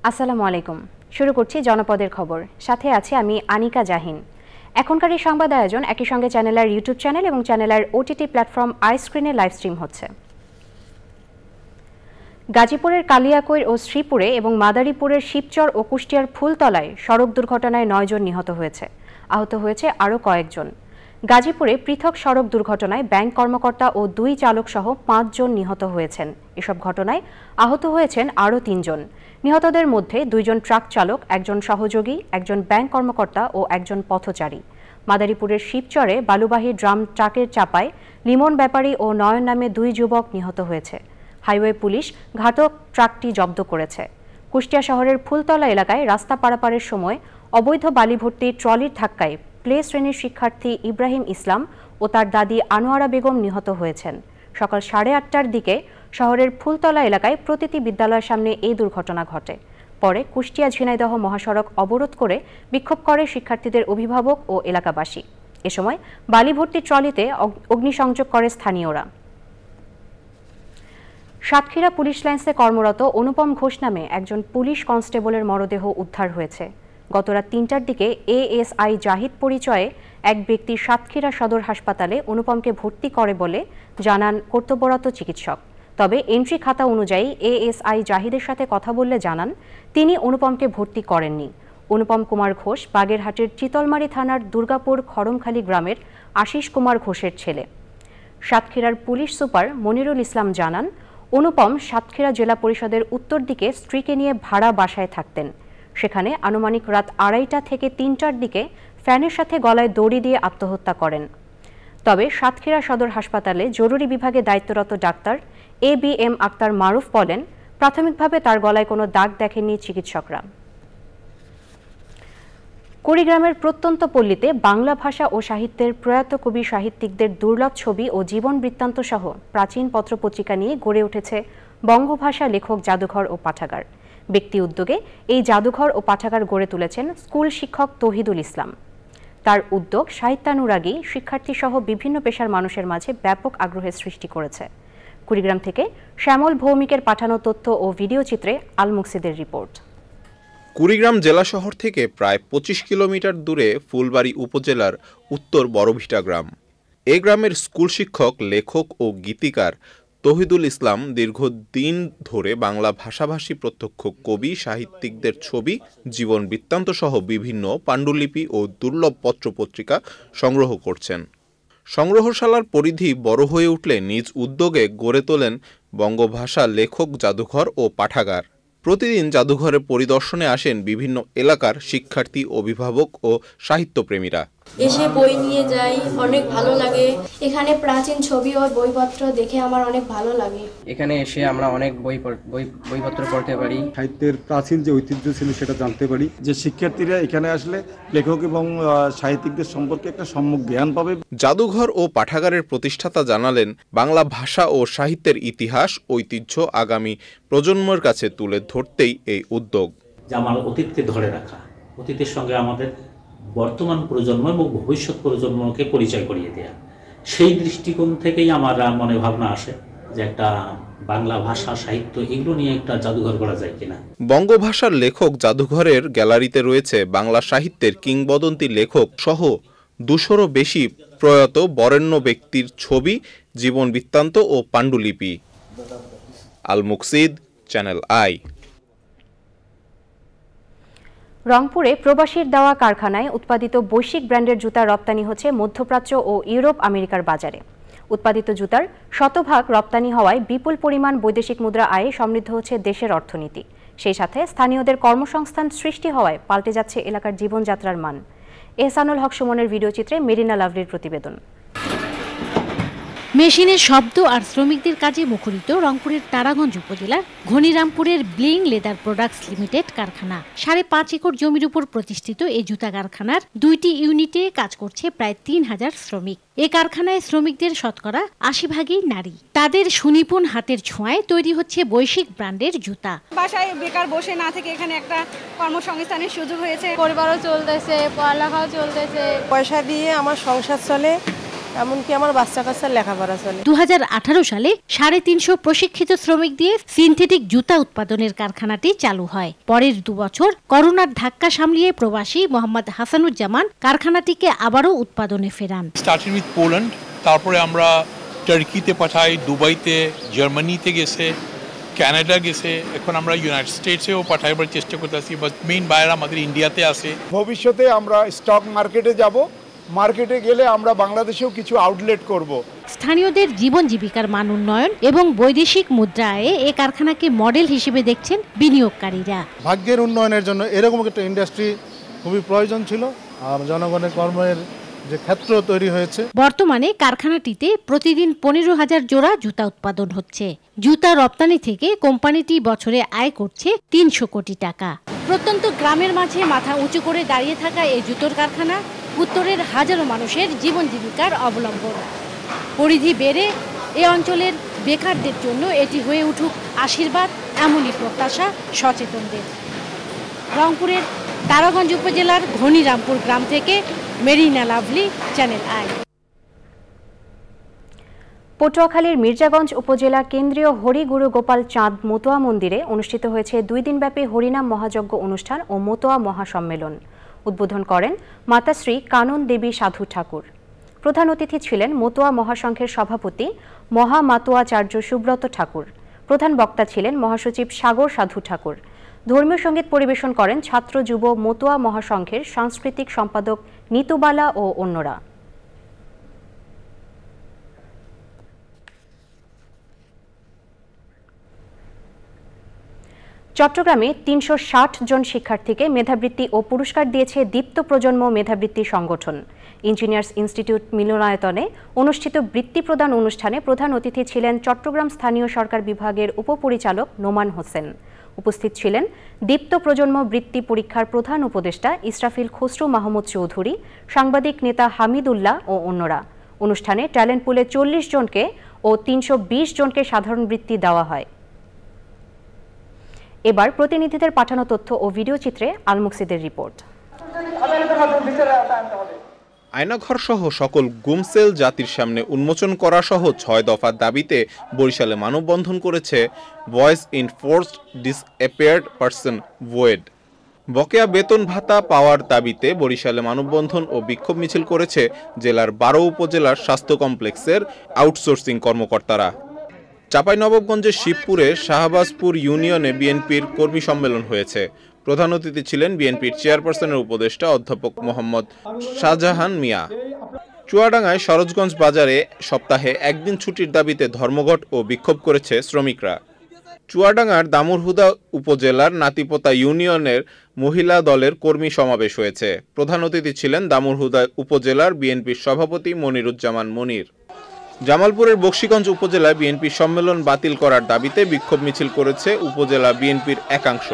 আসসালামু আলাইকুম। শুরু করছি জনপদের খবর। সাথে আছি আমি আনিকা জাহিন। এখনকার এই সংবাদ আয়োজন একই সঙ্গে চ্যানেলের ইউটিউব চ্যানেল এবং চ্যানেলের ওটিটি প্ল্যাটফর্ম আইস্ক্রিনে লাইভ স্ট্রিম হচ্ছে। গাজীপুরের কালিয়াকৈর ও শ্রীপুরে এবং মাদারীপুরের শিবচর ও কুষ্টিয়ার ফুলতলায় সড়ক দুর্ঘটনায় 9 জন নিহত হয়েছে। আহত হয়েছে আরও কয়েকজন। গাজীপুরে পৃথক সড়ক দুর্ঘটনায় ব্যাংক কর্মকর্তা ও 2 চালক সহ 5 জন নিহত হয়েছেন। এসব ঘটনায় আহত হয়েছেন আরও 3 জন। নিহতদের মধ্যে 2 জন ট্রাক চালক, একজন সহযোগী, একজন ব্যাংক কর্মকর্তা ও একজন পথচারী। মাদারীপুরের শিবচরে বালুবাহী ড্রাম ট্রাকের চাপায় লিমন ব্যাপারী ও নয়ন নামে 2 যুবক নিহত হয়েছে। হাইওয়ে পুলিশ ঘাতক ট্রাকটি জব্দ করেছে। কুষ্টিয়া শহরের ফুলতলা এলাকায় রাস্তা পারাপারের সময় অবৈধ বালি ভর্তি ট্রলির ধাক্কায় প্লে শ্রেণীর শিক্ষার্থী ইব্রাহিম ইসলাম ও তার দাদি আনোয়ারা বেগম নিহত হয়েছেন। সকাল 8:30টার দিকে শহরের ফুলতলা এলাকায় প্রতিটি বিদ্যালয়ের সামনে এই দুর্ঘটনা ঘটে। পরে কুষ্টিয়া ঝিনাইদহ মহাসড়ক অবরোধ করে বিক্ষোভ করে শিক্ষার্থীদের অভিভাবক ও এলাকাবাসী। এ সময় বালি ভর্তি ট্রলিতে অগ্নিসংযোগ করে স্থানীয়রা। সাতক্ষীরা পুলিশ লাইন্সে কর্মরত অনুপম ঘোষ নামে একজন পুলিশ কনস্টেবলের মরদেহ উদ্ধার হয়েছে। গত রাত 3টার দিকে এএসআই জাহিদ পরিচয়ে এক ব্যক্তি সাতক্ষীরা সদর হাসপাতালে অনুপমকে ভর্তি করে বলে জানান কর্তব্যরত চিকিৎসক। তবে এন্ট্রি খাতা অনুযায়ী এএসআই জাহিদের সাথে কথা বললে জানান তিনি অনুপমকে ভর্তি করেননি। অনুপম কুমার ঘোষ বাগেরহাটের চিতলমারী থানার দুর্গাপুর খড়মখালী গ্রামের আশিস কুমার ঘোষের ছেলে। সাতক্ষীরার পুলিশ সুপার মনিরুল ইসলাম জানান অনুপম সাতক্ষীরা জেলা পরিষদের উত্তর দিকে স্ত্রীকে নিয়ে ভাড়া বাসায় থাকতেন। সেখানে আনুমানিক রাত 2:30 থেকে 3টার দিকে ফ্যানের সাথে গলায় দড়ি দিয়ে আত্মহত্যা করেন। তবে সাতক্ষীরা সদর হাসপাতালে জরুরি বিভাগে দায়িত্বরত ডাক্তার ABM আক্তার মারুফ বলেন প্রাথমিকভাবে তার গলায় কোনো দাগ দেখেননি চিকিৎসকরা। কুড়িগ্রামের প্রত্যন্ত পল্লীতে বাংলা ভাষা ও সাহিত্যের প্রয়াত কবি সাহিত্যিকদের দুর্লভ ছবি ও জীবন বৃত্তান্ত সহ প্রাচীন পত্রপত্রিকা নিয়ে গড়ে উঠেছে বঙ্গভাষা লেখক জাদুঘর ও পাঠাগার। ব্যক্তি উদ্যোগে এই জাদুঘর ও পাঠাগার গড়ে তুলেছেন স্কুল শিক্ষক তৌহিদুল ইসলাম। তার উদ্যোগ সাহিত্যানুরাগী শিক্ষার্থী সহ বিভিন্ন পেশার মানুষের মাঝে ব্যাপক আগ্রহের সৃষ্টি করেছে। কুড়িগ্রাম থেকে শ্যামল ভৌমিকের পাঠানো তথ্য ও ভিডিও চিত্রে আল মুকসিদের রিপোর্ট। কুড়িগ্রাম জেলা শহর থেকে প্রায় 25 কিলোমিটার দূরে ফুলবাড়ী উপজেলার উত্তর বড়ভিটা গ্রাম। এ গ্রামের স্কুল শিক্ষক, লেখক ও গীতিকার তৌহিদুল ইসলাম দীর্ঘদিন ধরে বাংলা ভাষাভাষী প্রত্যক্ষ কবি সাহিত্যিকদের ছবি, জীবন বৃত্তান্ত সহ বিভিন্ন পাণ্ডুলিপি ও দুর্লভ পত্রপত্রিকা সংগ্রহ করছেন। সংগ্রহশালার পরিধি বড় হয়ে উঠলে নিজ উদ্যোগে গড়ে তোলেন বঙ্গভাষা লেখক জাদুঘর ও পাঠাগার। প্রতিদিন জাদুঘরে পরিদর্শনে আসেন বিভিন্ন এলাকার শিক্ষার্থী, অভিভাবক ও সাহিত্যপ্রেমীরা। এসে বই নিয়ে যাই, অনেক ভালো লাগে। এখানে প্রাচীন ছবি ও বইপত্র দেখে আমার অনেক ভালো লাগে। এখানে এসে আমরা অনেক বইপত্র পড়তে পারি, সাহিত্যের প্রাচীন যে ঐতিহ্য ছিল সেটা জানতে পারি। যে শিক্ষার্থীরা এখানে আসলে লেখক এবং সাহিত্যিকদের সম্পর্কে একটা সম্যক জ্ঞান পাবে। জাদুঘর ও পাঠাগারের প্রতিষ্ঠাতা জানালেন বাংলা ভাষা ও সাহিত্যের ইতিহাস, ঐতিহ্য আগামী প্রজন্মের কাছে তুলে ধরতেই এই উদ্যোগ। যে আমার অতীতকে ধরে রাখা, অতীতের সঙ্গে আমাদের বর্তমান প্রজন্ম এবং ভবিষ্যৎ প্রজন্মকে পরিচয় করিয়ে দেয়া, সেই দৃষ্টিকোণ থেকেই আমার মনে ভাবনা আসে যে একটা বাংলা ভাষা, সাহিত্য এগুলো নিয়ে একটা জাদুঘর করা যায় কিনা। বঙ্গভাষার লেখক জাদুঘরের গ্যালারিতে রয়েছে বাংলা সাহিত্যের কিংবদন্তি লেখক সহ 200-রও বেশি প্রয়াত বরেণ্য ব্যক্তির ছবি, জীবন বৃত্তান্ত ও পাণ্ডুলিপি। আল মুকসিদ, চ্যানেল আই। রংপুরে প্রবাসীর দেওয়া কারখানায় উৎপাদিত বৈশ্বিক ব্র্যান্ডের জুতা রপ্তানি হচ্ছে মধ্যপ্রাচ্য ও ইউরোপ আমেরিকার বাজারে। উৎপাদিত জুতার শতভাগ রপ্তানি হওয়ায় বিপুল পরিমাণ বৈদেশিক মুদ্রা আয়ে সমৃদ্ধ হচ্ছে দেশের অর্থনীতি। সেই সাথে স্থানীয়দের কর্মসংস্থান সৃষ্টি হওয়ায় পাল্টে যাচ্ছে এলাকার জীবনযাত্রার মান। এহসানুল হক সুমনের ভিডিও চিত্রে মেরিনা লাভলির প্রতিবেদন। মেশিনের শব্দ আর শ্রমিকদের কাজে মুখরিত রংপুরের তারাগঞ্জ উপজেলার ঘনিরামপুরের ব্লিং লেদার প্রোডাক্টস লিমিটেড কারখানা। 5.5 একর জমির উপর প্রতিষ্ঠিত এই জুতা কারখানার 2টি ইউনিটে কাজ করছে প্রায় 3000 শ্রমিক। এই কারখানায় শ্রমিকদের শতকরা 80%ই নারী। তাদের সুনিপুণ হাতের ছোঁয়ায় তৈরি হচ্ছে বৈশ্বিক ব্র্যান্ডের জুতা। বাসায় বেকার বসে না থেকে এখানে একটা কর্মসংস্থানের সুযোগ হয়েছে। পরিবারও চলতেছে, পড়ালেখাও চলতেছে। পয়সা দিয়ে আমার সংসার চলে, এমনকি আমার বাচ্চা কাচ্চার লেখাপড়া চলে। 2018 সালে 350 প্রশিক্ষিত শ্রমিক দিয়ে সিনথেটিক জুতা উৎপাদনের কারখানাটি চালু হয়। পরের 2 বছর করোনার ধাক্কা সামলিয়ে প্রবাসী মোহাম্মদ হাসানুজ্জামান কারখানাটিকে আবারও উৎপাদনে ফেরান। স্টার্টেড উইথ পোল্যান্ড, তারপরে আমরা টার্কিতে পাঠাই, দুবাইতে, জার্মানিতে গেছে, কানাডা গেছে, এখন আমরা ইউনাইটেড স্টেটসেও পাঠাইবার চেষ্টা করতেছি, বাট মেইন বায়ার আমাদের ইন্ডিয়াতে আছে। ভবিষ্যতে আমরা স্টক মার্কেটে যাব, মার্কেটে গেলে আমরা বাংলাদেশেও কিছু আউটলেট করব। স্থানীয়দের জীবন জীবিকার মান উন্নয়ন এবং বৈদেশিক মুদ্রায় এই কারখানাকে মডেল হিসেবে দেখছেন বিনিয়োগকারীরা। ভাগ্যের উন্নয়নের জন্য এরকম একটা ইন্ডাস্ট্রি খুবই প্রয়োজন ছিল, আর জনগণের কর্মের যে ক্ষেত্র তৈরি হয়েছে। বর্তমানে কারখানাটিতে প্রতিদিন 15,000 জোড়া জুতা উৎপাদন হচ্ছে। জুতা রপ্তানি থেকে কোম্পানিটি বছরে আয় করছে 300 কোটি টাকা। প্রত্যন্ত গ্রামের মাঝে মাথা উঁচু করে দাঁড়িয়ে থাকা এই জুতোর কারখানা উত্তরের হাজারো মানুষের জীবন জীবিকার অবলম্বন। পরিধি বেড়ে এ অঞ্চলের বেকারদের জন্য এটি হয়ে উঠুক আশীর্বাদ, এমনই প্রত্যাশা সচেতনদের। রংপুরের তারাগঞ্জ উপজেলার ঘনিরামপুর গ্রাম থেকে মেরিনা লাভলি, চ্যানেল আই। পটুয়াখালীর মির্জাগঞ্জ উপজেলা কেন্দ্রীয় হরিগুরু গোপাল চাঁদ মতোয়া মন্দিরে অনুষ্ঠিত হয়েছে 2 দিনব্যাপী হরিনাম মহাযজ্ঞ অনুষ্ঠান ও মতোয়া মহাসম্মেলন। উদ্বোধন করেন মাতাশ্রী কানন দেবী সাধু ঠাকুর। প্রধান অতিথি ছিলেন মতোয়া মহাসংঘের সভাপতি মহামাতোয়াচার্য সুব্রত ঠাকুর। প্রধান বক্তা ছিলেন মহাসচিব সাগর সাধু ঠাকুর। ধর্মীয় সঙ্গীত পরিবেশন করেন ছাত্র যুব মতোয়া মহাসংঘের সাংস্কৃতিক সম্পাদক নিতুবালা ও অন্যরা। চট্টগ্রামে 360 জন শিক্ষার্থীকে মেধাবৃত্তি ও পুরস্কার দিয়েছে দীপ্ত প্রজন্ম মেধাবৃত্তি সংগঠন। ইঞ্জিনিয়ার্স ইনস্টিটিউট মিলনায়তনে অনুষ্ঠিত বৃত্তি প্রদান অনুষ্ঠানে প্রধান অতিথি ছিলেন চট্টগ্রাম স্থানীয় সরকার বিভাগের উপপরিচালক নোমান হোসেন। উপস্থিত ছিলেন দীপ্ত প্রজন্ম বৃত্তি পরীক্ষার প্রধান উপদেষ্টা ইসরাফিল খসরু মাহমুদ চৌধুরী, সাংবাদিক নেতা হামিদুল্লাহ ও অন্যরা। অনুষ্ঠানে ট্যালেন্ট পুলে 40 জনকে ও 320 জনকে সাধারণ বৃত্তি দেওয়া হয়। এবার প্রতিনিধিদের পাঠানো তথ্য ও ভিডিও চিত্রে আলমুকসিদের রিপোর্ট। আয়নাঘর সহ সকল গুমসেল জাতির সামনে উন্মোচন করা সহ 6 দফার দাবিতে বরিশালে মানববন্ধন করেছে voice enforced disappeared person void. বকেয়া বেতন ভাতা পাওয়ার দাবিতে বরিশালে মানববন্ধন ও বিক্ষোভ মিছিল করেছে জেলার 12 উপজেলার স্বাস্থ্য কমপ্লেক্সের আউটসোর্সিং কর্মকর্তারা। চাঁপাইনবাবগঞ্জের শিবপুরে শাহবাজপুর ইউনিয়নে বিএনপির কর্মী সম্মেলন হয়েছে। প্রধান অতিথি ছিলেন বিএনপির চেয়ারপারসনের উপদেষ্টা অধ্যাপক মোহাম্মদ শাহজাহান মিয়া। চুয়াডাঙ্গায় সরোজগঞ্জ বাজারে সপ্তাহে একদিন ছুটির দাবিতে ধর্মঘট ও বিক্ষোভ করেছে শ্রমিকরা। চুয়াডাঙ্গার দামুরহুদা উপজেলার নাতিপোতা ইউনিয়নের মহিলা দলের কর্মী সমাবেশ হয়েছে। প্রধান অতিথি ছিলেন দামুরহুদা উপজেলার বিএনপির সভাপতি মনিরুজ্জামান মনির। জামালপুরের বকশীগঞ্জ উপজেলায় বিএনপির সম্মেলন বাতিল করার দাবিতে বিক্ষোভ মিছিল করেছে উপজেলা বিএনপির একাংশ।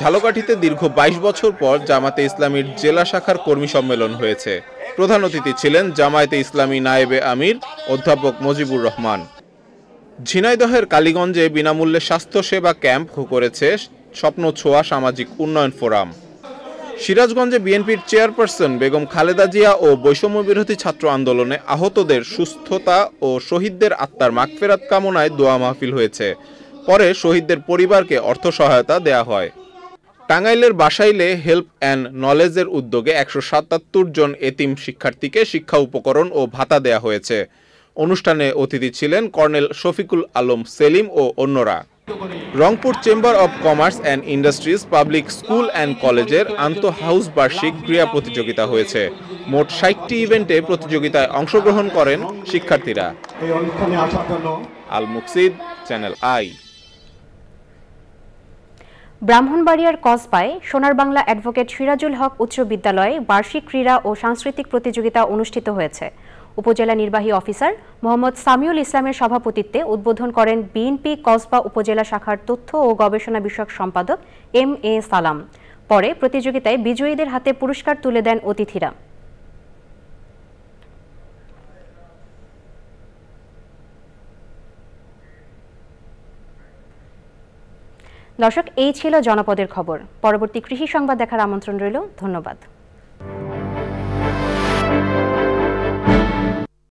ঝালকাঠিতে দীর্ঘ 22 বছর পর জামাতে ইসলামীর জেলা শাখার কর্মী সম্মেলন হয়েছে। প্রধান অতিথি ছিলেন জামায়াতে ইসলামী নায়েবে আমির অধ্যাপক মুজিবুর রহমান। ঝিনাইদহের কালীগঞ্জে বিনামূল্যে স্বাস্থ্য সেবা ক্যাম্প করেছে স্বপ্ন ছোঁয়া সামাজিক উন্নয়ন ফোরাম। সিরাজগঞ্জে বিএনপির চেয়ারপারসন বেগম খালেদা জিয়া ও বৈষম্য বিরোধী ছাত্র আন্দোলনে আহতদের সুস্থতা ও শহীদদের আত্মার মাগফিরাত কামনায় দোয়া মাহফিল হয়েছে। পরে শহীদদের পরিবারকে অর্থ সহায়তা দেয়া হয়। টাঙ্গাইলের বাসাইলে হেল্প অ্যান্ড নলেজের উদ্যোগে 177 জন এতিম শিক্ষার্থীকে শিক্ষা উপকরণ ও ভাতা দেয়া হয়েছে। অনুষ্ঠানে অতিথি ছিলেন কর্নেল শফিকুল আলম সেলিম ও অন্যরা। Rangpur chamber of commerce and industries public school and কলেজের আন্তঃ হাউস বার্ষিক ক্রীড়া প্রতিযোগিতা হয়েছে। মোট 60টি ইভেন্টে প্রতিযোগিতায় অংশগ্রহণ করেন শিক্ষার্থীরা। আল মুকসিদ, চ্যানেল আই। ব্রাহ্মণবাড়িয়ার কসবায় সোনার বাংলা অ্যাডভোকেট সিরাজুল হক উচ্চ বিদ্যালয়ে বার্ষিক ক্রীড়া ও সাংস্কৃতিক প্রতিযোগিতা অনুষ্ঠিত হয়েছে। উপজেলা নির্বাহী অফিসার মোহাম্মদ সামিউল ইসলামের সভাপতিত্বে উদ্বোধন করেন বিএনপি কসবা উপজেলা শাখার তথ্য ও গবেষণা বিষয়ক সম্পাদক এম.এ. সালাম। পরে প্রতিযোগিতায় বিজয়ীদের হাতে পুরস্কার তুলে দেন অতিথিরা। দর্শক, এই ছিল জনপদের খবর। পরবর্তী কৃষি সংবাদ দেখার আমন্ত্রণ রইল। ধন্যবাদ।